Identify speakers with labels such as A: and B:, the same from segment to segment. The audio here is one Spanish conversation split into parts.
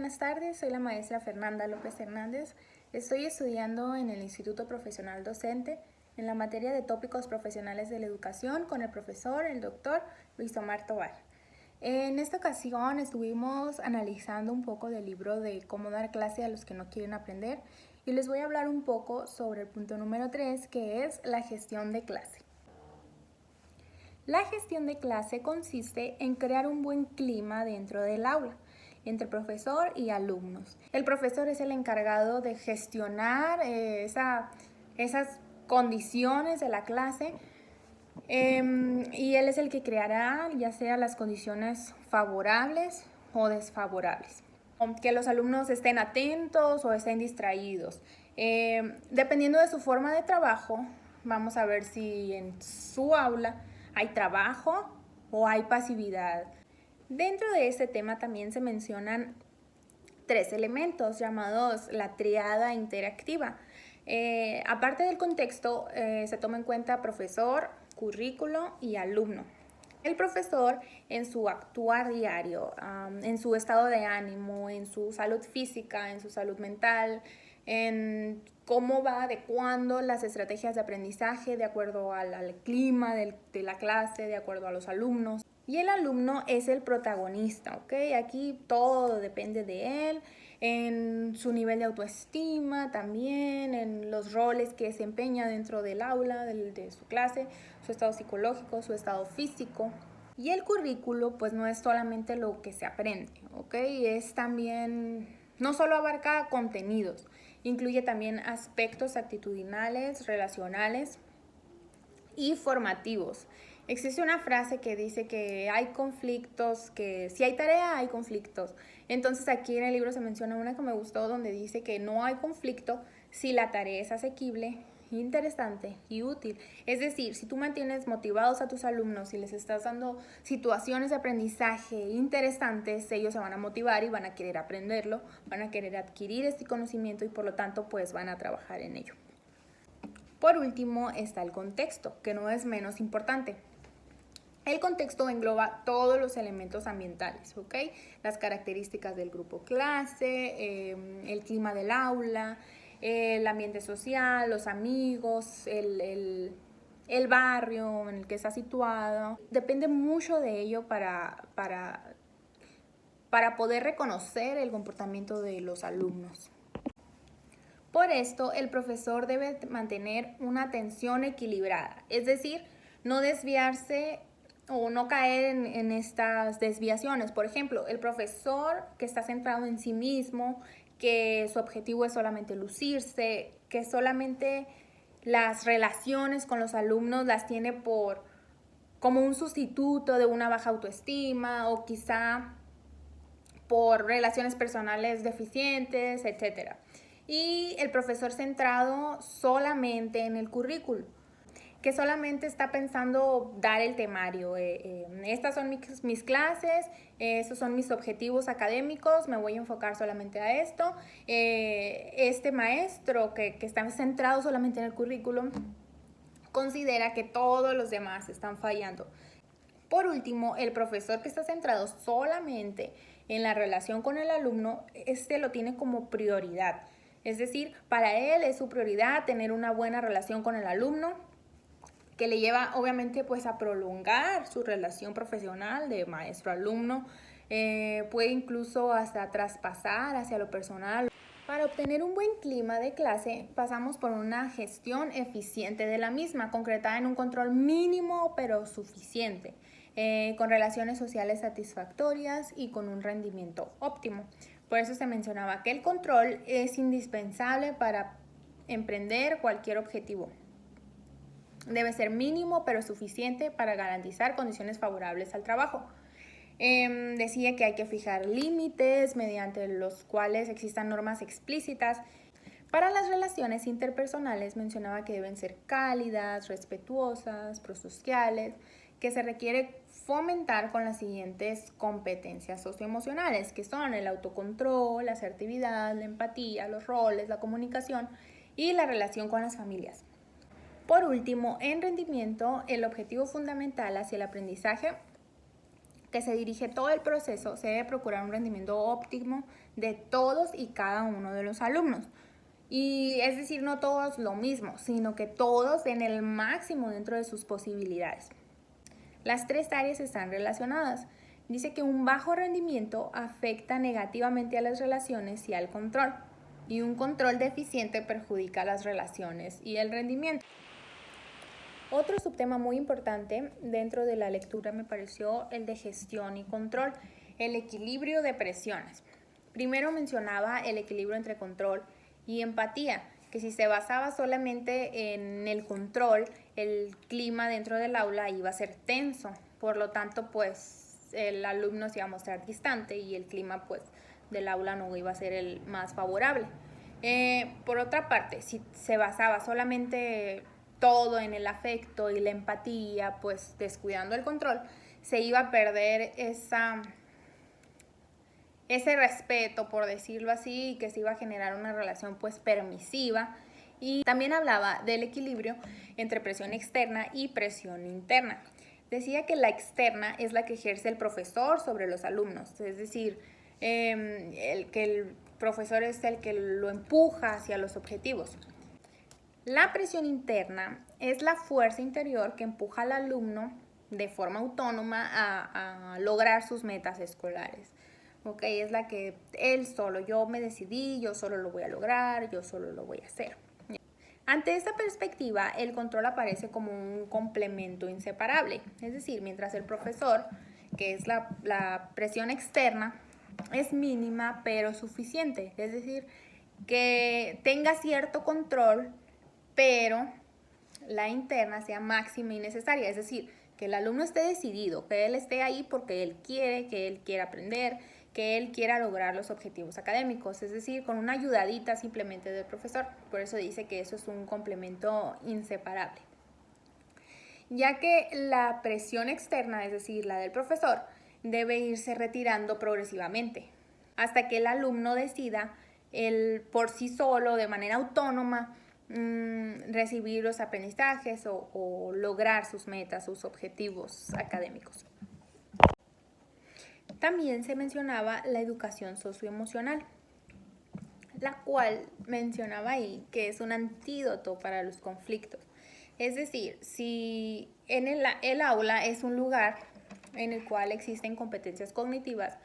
A: buenas tardes. Soy la maestra Fernanda López Hernández. Estoy estudiando en el Instituto Profesional Docente en la materia de tópicos profesionales de la educación con el profesor, el doctor Luis Omar Tovar. En esta ocasión estuvimos analizando un poco del libro de Cómo dar clase a los que no quieren aprender y les voy a hablar un poco sobre el punto número 3, que es la gestión de clase. La gestión de clase consiste en crear un buen clima dentro del aula, entre profesor y alumnos. El profesor es el encargado de gestionar esas condiciones de la clase y él es el que creará ya sea las condiciones favorables o desfavorables. Que los alumnos estén atentos o estén distraídos. Dependiendo de su forma de trabajo, vamos a ver si en su aula hay trabajo o hay pasividad. Dentro de este tema también se mencionan 3 elementos llamados la triada interactiva. Aparte del contexto, se toma en cuenta profesor, currículo y alumno. El profesor en su actuar diario, en su estado de ánimo, en su salud física, en su salud mental, en cómo va adecuando las estrategias de aprendizaje de acuerdo al clima de la clase, de acuerdo a los alumnos. Y el alumno es el protagonista, ¿ok? Aquí todo depende de él, en su nivel de autoestima también, en los roles que desempeña dentro del aula, de su clase, su estado psicológico, su estado físico. Y el currículo pues no es solamente lo que se aprende, ¿ok? Es también, no solo abarca contenidos, incluye también aspectos actitudinales, relacionales y formativos. Existe una frase que dice que hay conflictos, que si hay tarea hay conflictos. Entonces aquí en el libro se menciona una que me gustó donde dice que no hay conflicto si la tarea es asequible, interesante y útil. Es decir, si tú mantienes motivados a tus alumnos y les estás dando situaciones de aprendizaje interesantes, ellos se van a motivar y van a querer aprenderlo, van a querer adquirir este conocimiento y por lo tanto pues van a trabajar en ello. Por último está el contexto, que no es menos importante. El contexto engloba todos los elementos ambientales, ¿ok? Las características del grupo clase, el clima del aula, el ambiente social, los amigos, el barrio en el que está situado. Depende mucho de ello para poder reconocer el comportamiento de los alumnos. Por esto, el profesor debe mantener una atención equilibrada, es decir, no desviarse o no caer en estas desviaciones. Por ejemplo, el profesor que está centrado en sí mismo, que su objetivo es solamente lucirse, que solamente las relaciones con los alumnos las tiene como un sustituto de una baja autoestima o quizá por relaciones personales deficientes, etc. Y el profesor centrado solamente en el currículo, que solamente está pensando dar el temario. Estas son mis clases, estos son mis objetivos académicos, me voy a enfocar solamente a esto. Este maestro que está centrado solamente en el currículum considera que todos los demás están fallando. Por último, el profesor que está centrado solamente en la relación con el alumno, lo tiene como prioridad. Es decir, para él es su prioridad tener una buena relación con el alumno, que le lleva obviamente pues a prolongar su relación profesional de maestro-alumno, puede incluso hasta traspasar hacia lo personal. Para obtener un buen clima de clase pasamos por una gestión eficiente de la misma, concretada en un control mínimo pero suficiente, con relaciones sociales satisfactorias y con un rendimiento óptimo. Por eso se mencionaba que el control es indispensable para emprender cualquier objetivo. Debe ser mínimo pero suficiente para garantizar condiciones favorables al trabajo. Decía que hay que fijar límites mediante los cuales existan normas explícitas. Para las relaciones interpersonales mencionaba que deben ser cálidas, respetuosas, prosociales, que se requiere fomentar con las siguientes competencias socioemocionales, que son el autocontrol, la asertividad, la empatía, los roles, la comunicación y la relación con las familias. Por último, en rendimiento, el objetivo fundamental hacia el aprendizaje que se dirige todo el proceso, se debe procurar un rendimiento óptimo de todos y cada uno de los alumnos. Y es decir, no todos lo mismo, sino que todos den el máximo dentro de sus posibilidades. Las tres áreas están relacionadas. Dice que un bajo rendimiento afecta negativamente a las relaciones y al control, y un control deficiente perjudica las relaciones y el rendimiento. Otro subtema muy importante dentro de la lectura me pareció el de gestión y control, el equilibrio de presiones. Primero mencionaba el equilibrio entre control y empatía, que si se basaba solamente en el control, el clima dentro del aula iba a ser tenso, por lo tanto, pues el alumno se iba a mostrar distante y el clima pues del aula no iba a ser el más favorable. Por otra parte, si se basaba solamente todo en el afecto y la empatía, pues descuidando el control, se iba a perder ese respeto, por decirlo así, y que se iba a generar una relación pues permisiva. Y también hablaba del equilibrio entre presión externa y presión interna. Decía que la externa es la que ejerce el profesor sobre los alumnos, es decir, que el profesor es el que lo empuja hacia los objetivos. La presión interna es la fuerza interior que empuja al alumno de forma autónoma a lograr sus metas escolares. Okay, es la que él solo, yo me decidí, yo solo lo voy a lograr, yo solo lo voy a hacer. Ante esta perspectiva, el control aparece como un complemento inseparable. Es decir, mientras el profesor, que es la presión externa, es mínima pero suficiente. Es decir, que tenga cierto control, pero la interna sea máxima y necesaria. Es decir, que el alumno esté decidido, que él esté ahí porque él quiere aprender, que él quiera lograr los objetivos académicos, es decir, con una ayudadita simplemente del profesor. Por eso dice que eso es un complemento inseparable. Ya que la presión externa, es decir, la del profesor, debe irse retirando progresivamente, hasta que el alumno decida por sí solo, de manera autónoma, recibir los aprendizajes o lograr sus metas, sus objetivos académicos. También se mencionaba la educación socioemocional, la cual mencionaba ahí que es un antídoto para los conflictos. Es decir, si en el aula es un lugar en el cual existen competencias cognitivas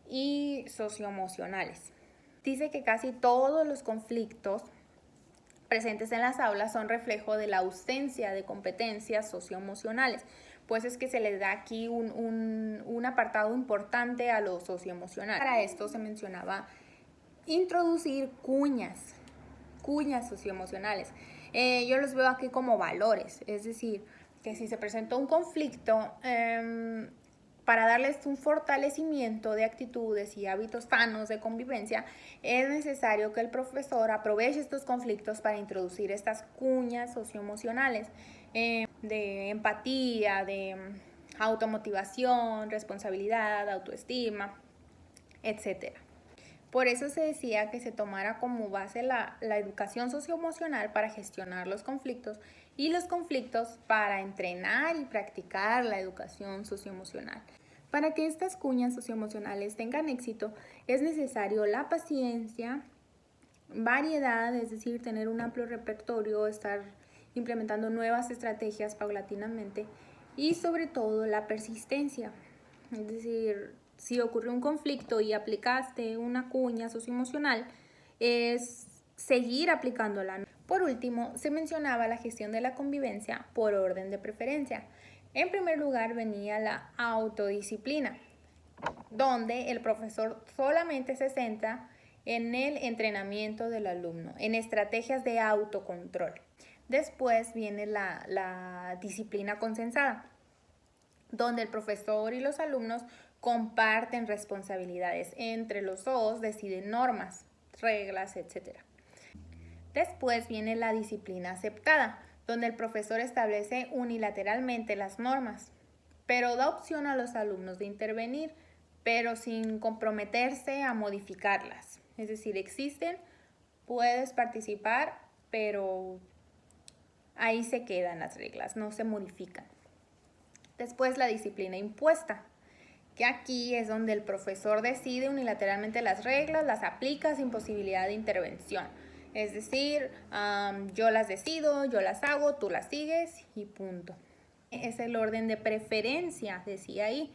A: y socioemocionales. Dice que casi todos los conflictos presentes en las aulas son reflejo de la ausencia de competencias socioemocionales. Pues es que se les da aquí un apartado importante a lo socioemocional. Para esto se mencionaba introducir cuñas socioemocionales. Yo los veo aquí como valores, es decir, que si se presentó un conflicto, para darles un fortalecimiento de actitudes y hábitos sanos de convivencia, es necesario que el profesor aproveche estos conflictos para introducir estas cuñas socioemocionales de empatía, de automotivación, responsabilidad, autoestima, etc. Por eso se decía que se tomara como base la educación socioemocional para gestionar los conflictos y los conflictos para entrenar y practicar la educación socioemocional. Para que estas cuñas socioemocionales tengan éxito, es necesario la paciencia, variedad, es decir, tener un amplio repertorio, estar implementando nuevas estrategias paulatinamente y sobre todo la persistencia. Es decir, si ocurrió un conflicto y aplicaste una cuña socioemocional, es seguir aplicándola. Por último, se mencionaba la gestión de la convivencia por orden de preferencia. En primer lugar venía la autodisciplina, donde el profesor solamente se centra en el entrenamiento del alumno, en estrategias de autocontrol. Después viene la disciplina consensada, donde el profesor y los alumnos comparten responsabilidades. Entre los dos deciden normas, reglas, etc. Después viene la disciplina aceptada, donde el profesor establece unilateralmente las normas, pero da opción a los alumnos de intervenir, pero sin comprometerse a modificarlas. Es decir, existen, puedes participar, pero ahí se quedan las reglas, no se modifican. Después la disciplina impuesta, que aquí es donde el profesor decide unilateralmente las reglas, las aplica sin posibilidad de intervención. Es decir, yo las decido, yo las hago, tú las sigues y punto. Es el orden de preferencia, decía ahí,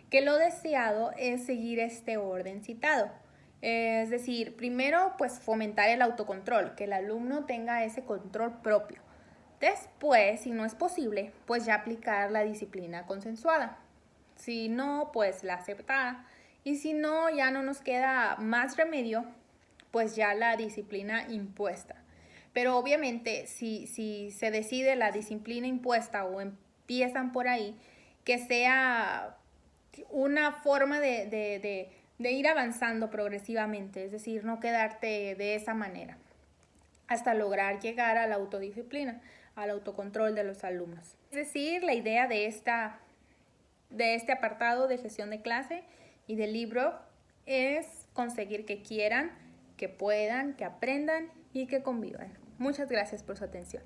A: que lo deseado es seguir este orden citado. Es decir, primero, pues fomentar el autocontrol, que el alumno tenga ese control propio. Después, si no es posible, pues ya aplicar la disciplina consensuada. Si no, pues la aceptada. Y si no, ya no nos queda más remedio, pues ya la disciplina impuesta. Pero obviamente, si se decide la disciplina impuesta o empiezan por ahí, que sea una forma de ir avanzando progresivamente, es decir, no quedarte de esa manera, hasta lograr llegar a la autodisciplina, al autocontrol de los alumnos. Es decir, la idea de este apartado de gestión de clase y del libro es conseguir que quieran, que puedan, que aprendan y que convivan. Muchas gracias por su atención.